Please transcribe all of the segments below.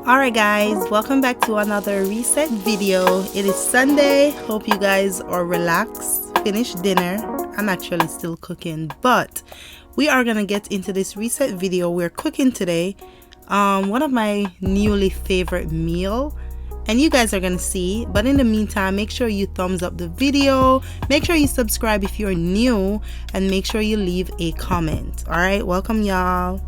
Alright guys, welcome back to another reset video. It is Sunday. Hope you guys are relaxed, finished dinner. I'm actually still cooking, but we are gonna get into this reset video. We're cooking today one of my newly favorite meal, and you guys are gonna see. But in the meantime, make sure you thumbs up the video, make sure you subscribe if you're new, and make sure you leave a comment. Alright, welcome y'all.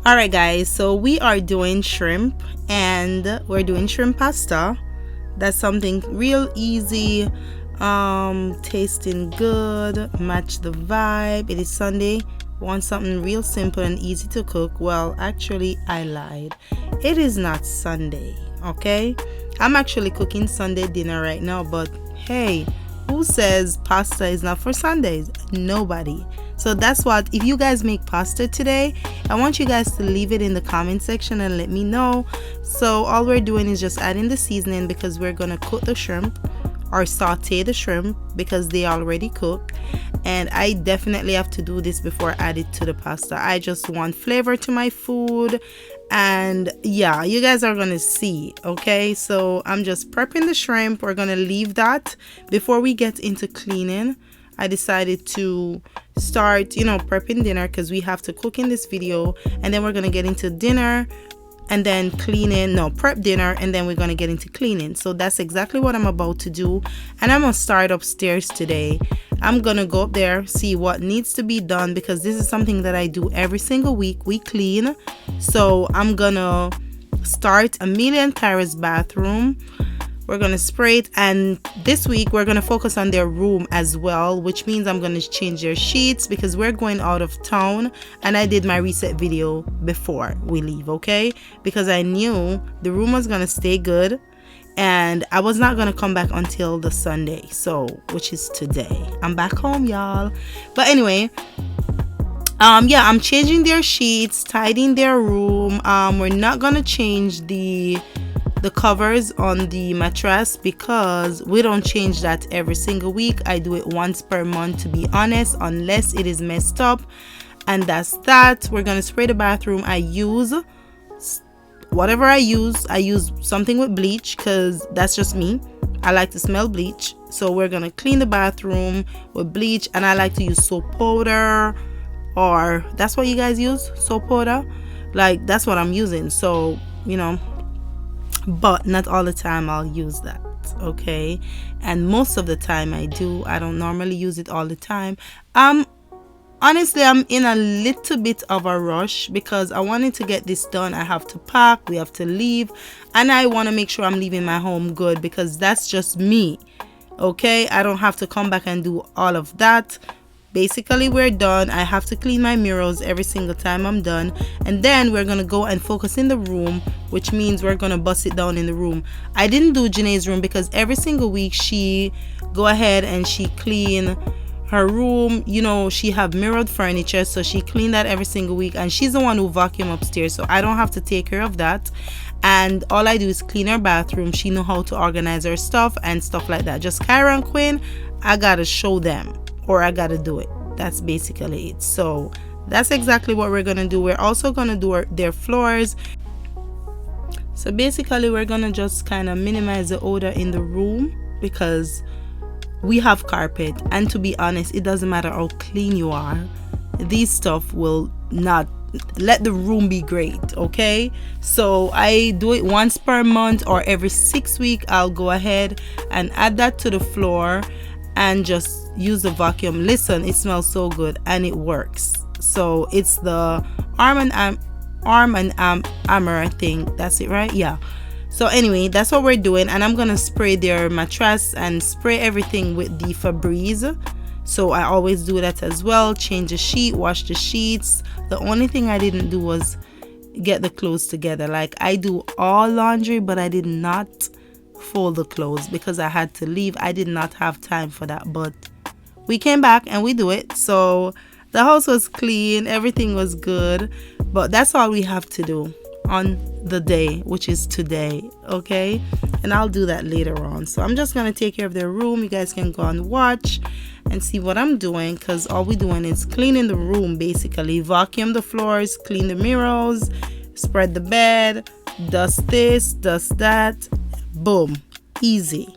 Alright guys, so we are doing shrimp, and we're doing shrimp pasta. That's something real easy, tasting good, match the vibe. It is Sunday, want something real simple and easy to cook. Well, actually I lied, it is not Sunday, okay? I'm actually cooking Sunday dinner right now, but hey, who says pasta is not for Sundays? Nobody. So that's what, if you guys make pasta today, I want you guys to leave it in the comment section and let me know. So all we're doing is just adding the seasoning, because we're gonna cook the shrimp or saute the shrimp because they already cook. And I definitely have to do this before I add it to the pasta. I just want flavor to my food, and yeah, you guys are gonna see. Okay, so I'm just prepping the shrimp. We're gonna leave that. Before we get into cleaning, I decided to start, prepping dinner, because we have to cook in this video, and then we're gonna get into dinner and then prep dinner, and then we're gonna get into cleaning. So that's exactly what I'm about to do, and I'm gonna start upstairs today. I'm gonna go up there, see what needs to be done, because this is something that I do every single week. We clean. So I'm gonna start Amelia and Clara's bathroom. We're gonna spray it, and this week we're gonna focus on their room as well, which means I'm gonna change their sheets because we're going out of town, and I did my reset video before we leave, okay? Because I knew the room was gonna stay good and I was not gonna come back until the Sunday, so which is today. I'm back home, y'all. But anyway, yeah, I'm changing their sheets, tidying their room. We're not gonna change the covers on the mattress because we don't change that every single week. I do it once per month, to be honest, unless it is messed up, and that's that. We're gonna spray the bathroom. I use whatever I use something with bleach, because that's just me. I like to smell bleach. So we're gonna clean the bathroom with bleach, and I like to use soap powder, or that's what you guys use, soap powder. Like, that's what I'm using. So but not all the time I'll use that, okay? And most of the time I do. I don't normally use it all the time. Honestly, I'm in a little bit of a rush because I wanted to get this done. I have to pack, we have to leave, and I want to make sure I'm leaving my home good, because that's just me, okay? I don't have to come back and do all of that. Basically, we're done. I have to clean my mirrors every single time I'm done, and then we're gonna go and focus in the room, which means we're gonna bust it down in the room. I didn't do Janae's room because every single week she go ahead and she clean her room. She have mirrored furniture, so she clean that every single week, and she's the one who vacuum upstairs, so I don't have to take care of that. And all I do is clean her bathroom. She know how to organize her stuff and stuff like that. Just Kyra and Quinn, I gotta show them, or I gotta do it. That's basically it. So that's exactly what we're gonna do. We're also gonna do their floors. So basically we're gonna just kind of minimize the odor in the room, because we have carpet, and to be honest, it doesn't matter how clean you are, these stuff will not let the room be great, okay? So I do it once per month, or every 6 weeks I'll go ahead and add that to the floor and just use the vacuum. Listen, it smells so good and it works. So it's the Arm and Hammer, I think that's it, right? Yeah. So anyway, that's what we're doing, and I'm gonna spray their mattress and spray everything with the Febreze. So I always do that as well. Change the sheet, wash the sheets. The only thing I didn't do was get the clothes together. Like, I do all laundry, but I did not fold the clothes because I had to leave. I did not have time for that, but we came back and we do it. So the house was clean, everything was good, but that's all we have to do on the day, which is today, okay? And I'll do that later on. So I'm just gonna take care of their room. You guys can go and watch and see what I'm doing, because all we're doing is cleaning the room, basically. Vacuum the floors, clean the mirrors, spread the bed, dust this, dust that, boom, easy.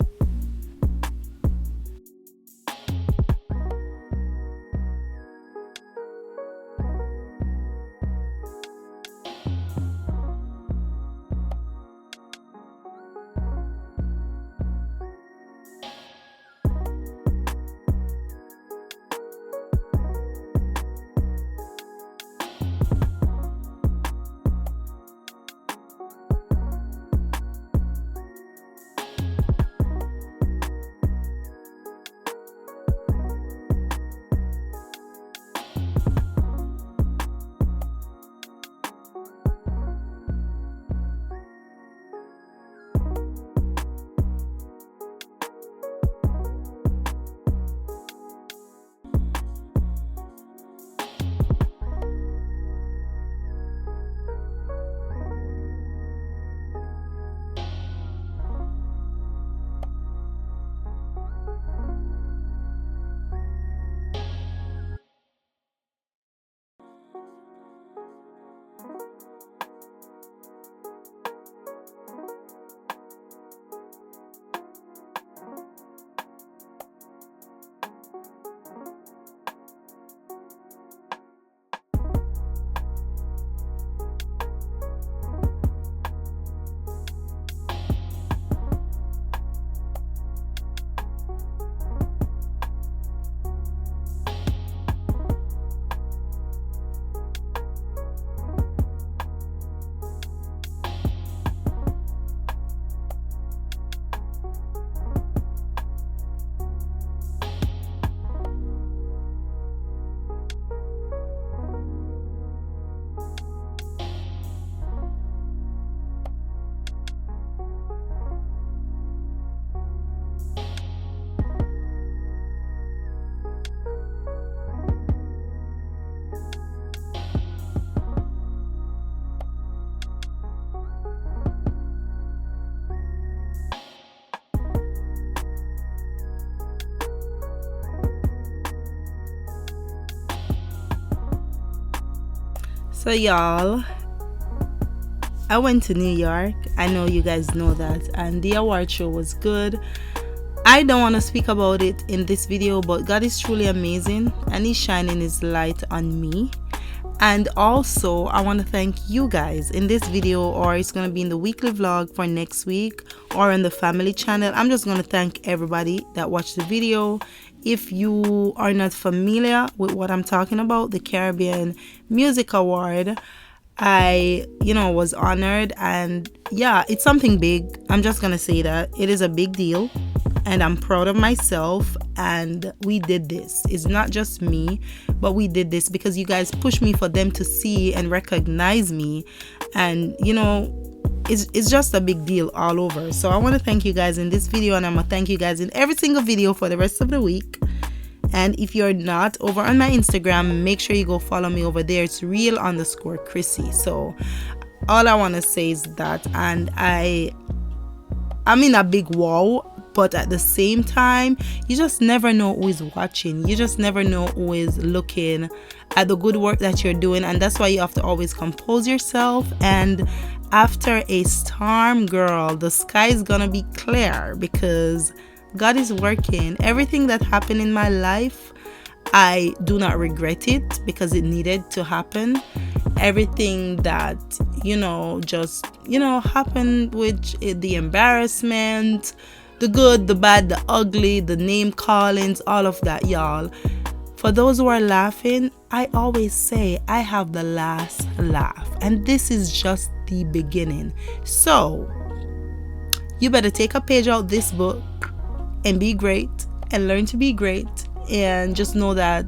So y'all, I went to New York. I know you guys know that, and the award show was good. I don't want to speak about it in this video, but God is truly amazing and He's shining His light on me. And also, I want to thank you guys in this video, or it's going to be in the weekly vlog for next week, or on the family channel. I'm just going to thank everybody that watched the video. If you are not familiar with what I'm talking about, the Caribbean Music Award, I was honored, and yeah, it's something big. I'm just gonna say that it is a big deal, and I'm proud of myself. And we did this. It's not just me, but we did this because you guys pushed me for them to see and recognize me, and it's just a big deal all over. So I want to thank you guys in this video, and I'm gonna thank you guys in every single video for the rest of the week. And if you're not over on my Instagram, make sure you go follow me over there. It's real_Crissy. So all I want to say is that, and I'm in a big wow, but at the same time, you just never know who is watching. You just never know who is looking at the good work that you're doing, and that's why you have to always compose yourself. And after a storm, girl, the sky is gonna be clear, because God is working. Everything that happened in my life, I do not regret it, because it needed to happen. Everything that just happened, with the embarrassment, the good, the bad, the ugly, the name callings, all of that, y'all. For those who are laughing, I always say I have the last laugh, and this is just the beginning. So you better take a page out this book and be great, and learn to be great, and just know that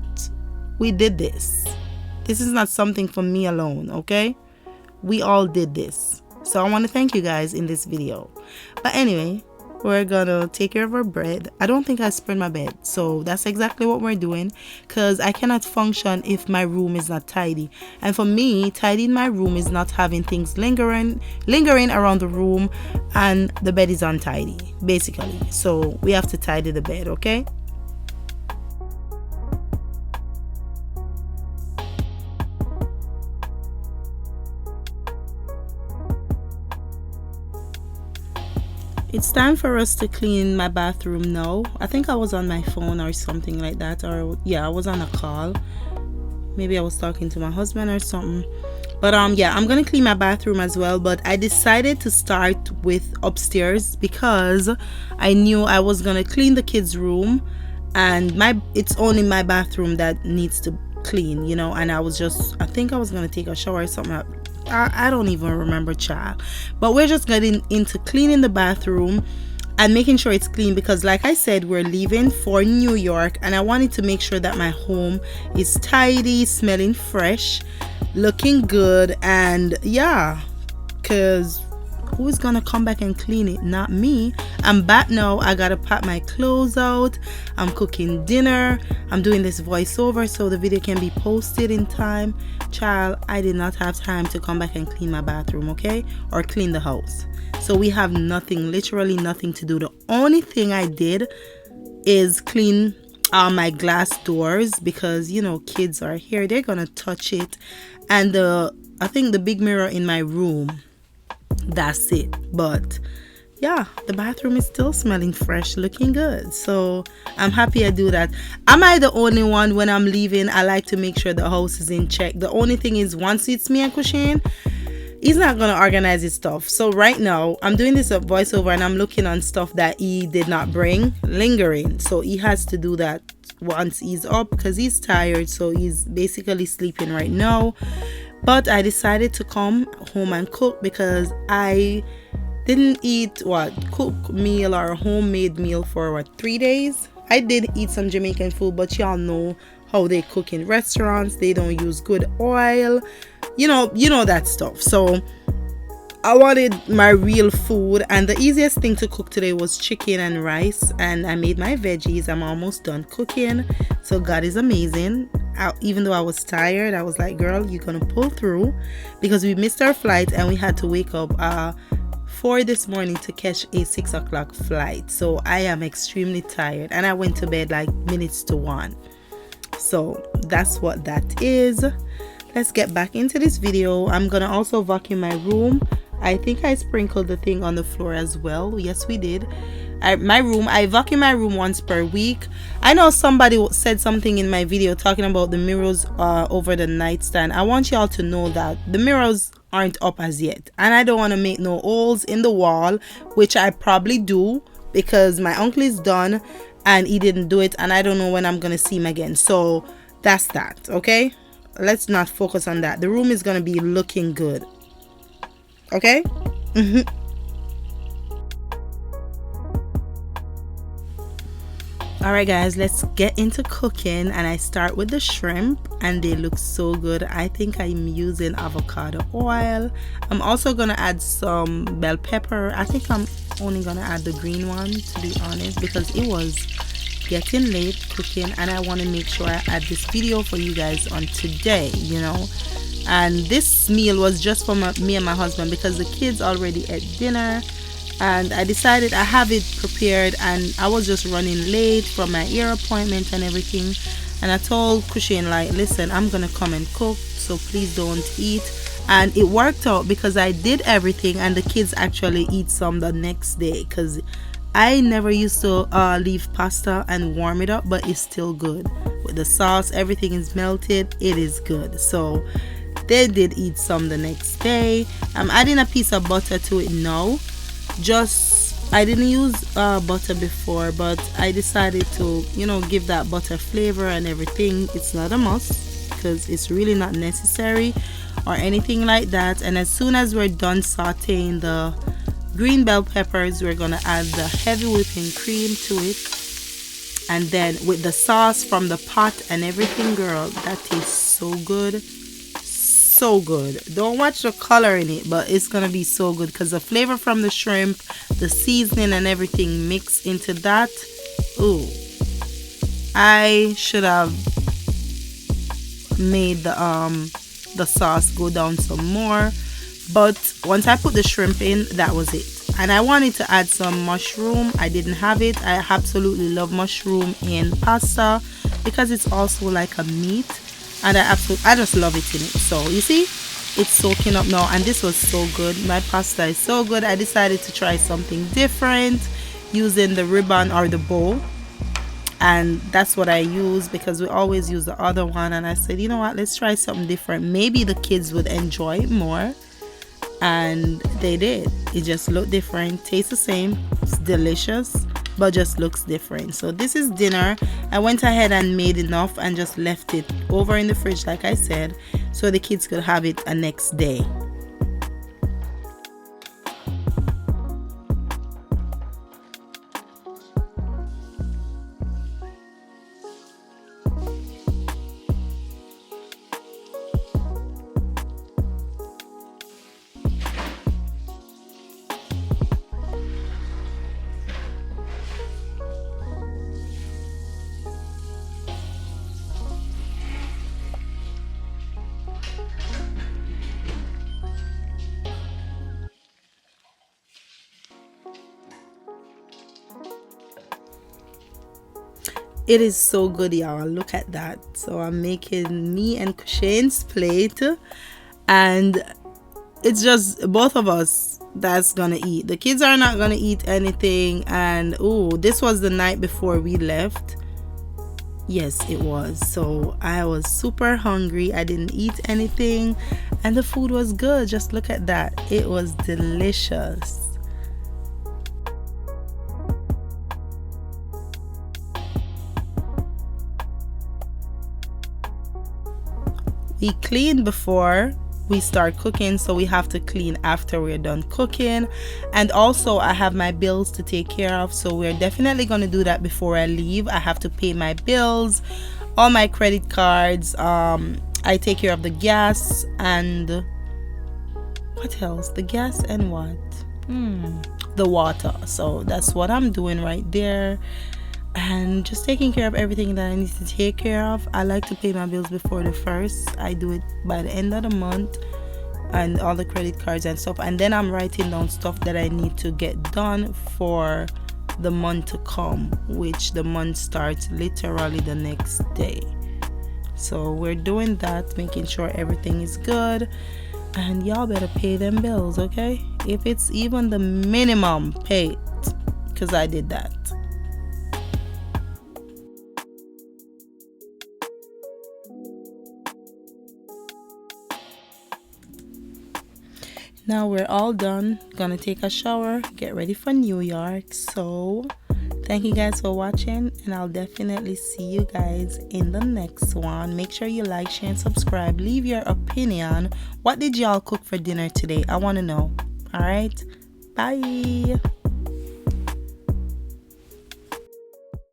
we did this. This is not something for me alone, okay? We all did this. So I want to thank you guys in this video. But anyway, we're gonna take care of our bread. I don't think I spread my bed, so that's exactly what we're doing, because I cannot function if my room is not tidy. And for me, tidying my room is not having things lingering around the room and the bed is untidy, basically. So we have to tidy the bed, okay? It's time for us to clean my bathroom now. I think I was on my phone or something like that, or yeah, I was on a call. Maybe I was talking to my husband or something. But yeah, I'm gonna clean my bathroom as well. But I decided to start with upstairs because I knew I was gonna clean the kids' room, and it's only my bathroom that needs to clean, you know. And I think I was gonna take a shower or something. I don't even remember, child. But we're just getting into cleaning the bathroom and making sure it's clean because, like I said, we're leaving for New York, and I wanted to make sure that my home is tidy, smelling fresh, looking good. And yeah, because who's gonna come back and clean it? Not me. I'm back now. I gotta pack my clothes out. I'm cooking dinner. I'm doing this voiceover so the video can be posted in time. Child, I did not have time to come back and clean my bathroom, okay? Or clean the house. So we have nothing, literally nothing to do. The only thing I did is clean my glass doors because, you know, kids are here. They're gonna touch it. And I think the big mirror in my room, that's it. But yeah, the bathroom is still smelling fresh, looking good. So I'm happy I do that. Am I the only one? When I'm leaving, I like to make sure the house is in check. The only thing is, once it's me and Kushin, he's not gonna organize his stuff. So right now I'm doing this voiceover and I'm looking on stuff that he did not bring lingering. So he has to do that once he's up because he's tired. So he's basically sleeping right now. But I decided to come home and cook because I didn't eat cook meal or homemade meal for 3 days. I did eat some Jamaican food, but y'all know how they cook in restaurants. They don't use good oil, you know that stuff. So I wanted my real food, and the easiest thing to cook today was chicken and rice, and I made my veggies. I'm almost done cooking, so God is amazing. Even though I was tired, I was like, girl, you're gonna pull through, because we missed our flight and we had to wake up 4 this morning to catch a 6 o'clock flight. So I am extremely tired, and I went to bed like minutes to 1. So that's what that is. Let's get back into this video. I'm gonna also vacuum my room. I think I sprinkled the thing on the floor as well. Yes, we did. I vacuum my room once per week. I know somebody said something in my video talking about the mirrors over the nightstand. I want y'all to know that the mirrors aren't up as yet, and I don't want to make no holes in the wall, which I probably do because my uncle is done and he didn't do it, and I don't know when I'm gonna see him again. So that's that. Okay, let's not focus on that. The room is gonna be looking good. Okay. Alright guys, let's get into cooking, and I start with the shrimp, and they look so good. I think I'm using avocado oil. I'm also gonna add some bell pepper. I think I'm only gonna add the green one, to be honest, because it was getting late cooking and I want to make sure I add this video for you guys on today, you know. And this meal was just for me and my husband because the kids already ate dinner, and I decided I have it prepared, and I was just running late from my ear appointment and everything, and I told Kushin, like, listen, I'm gonna come and cook, so please don't eat. And it worked out because I did everything and the kids actually eat some the next day, because I never used to leave pasta and warm it up, but it's still good with the sauce. Everything is melted, it is good. So they did eat some the next day. I'm adding a piece of butter to it now. I didn't use butter before, but I decided to, you know, give that butter flavor and everything. It's not a must because it's really not necessary or anything like that. And as soon as we're done sauteing the green bell peppers, we're gonna add the heavy whipping cream to it, and then with the sauce from the pot and everything, girl, that tastes so good, so good. Don't watch the color in it, but it's gonna be so good because the flavor from the shrimp, the seasoning and everything mixed into that. Ooh, I should have made the sauce go down some more, but once I put the shrimp in, that was it. And I wanted to add some mushroom. I didn't have it. I absolutely love mushroom in pasta because it's also like a meat, and I just love it in it. So you see, it's soaking up now, and this was so good. My pasta is so good. I decided to try something different using the ribbon or the bowl, and that's what I use because we always use the other one. And I said, you know what, let's try something different. Maybe the kids would enjoy it more, and they did. It just looked different, tastes the same, it's delicious, but just looks different. So this is dinner. I went ahead and made enough and just left it over in the fridge like I said, so the kids could have it a next day. It is so good, y'all. Look at that. So I'm making me and Kushane's plate, and it's just both of us that's gonna eat. The kids are not gonna eat anything. And oh, this was the night before we left. Yes, it was. So I was super hungry. I didn't eat anything, and the food was good. Just look at that. It was delicious. We clean before we start cooking, so we have to clean after we're done cooking. And also I have my bills to take care of, so we're definitely going to do that before I leave. I have to pay my bills, all my credit cards. I take care of the gas and what else? The gas and what? The water. So that's what I'm doing right there. And just taking care of everything that I need to take care of. I like to pay my bills before the first. I do it by the end of the month, and all the credit cards and stuff. And then I'm writing down stuff that I need to get done for the month to come, which the month starts literally the next day. So we're doing that, making sure everything is good. And y'all better pay them bills, okay? If it's even the minimum, pay it, because I did that. Now we're all done. Gonna take a shower, get ready for New York. So thank you guys for watching, and I'll definitely see you guys in the next one. Make sure you like, share, and subscribe. Leave your opinion. What did y'all cook for dinner today? I want to know. All right, bye.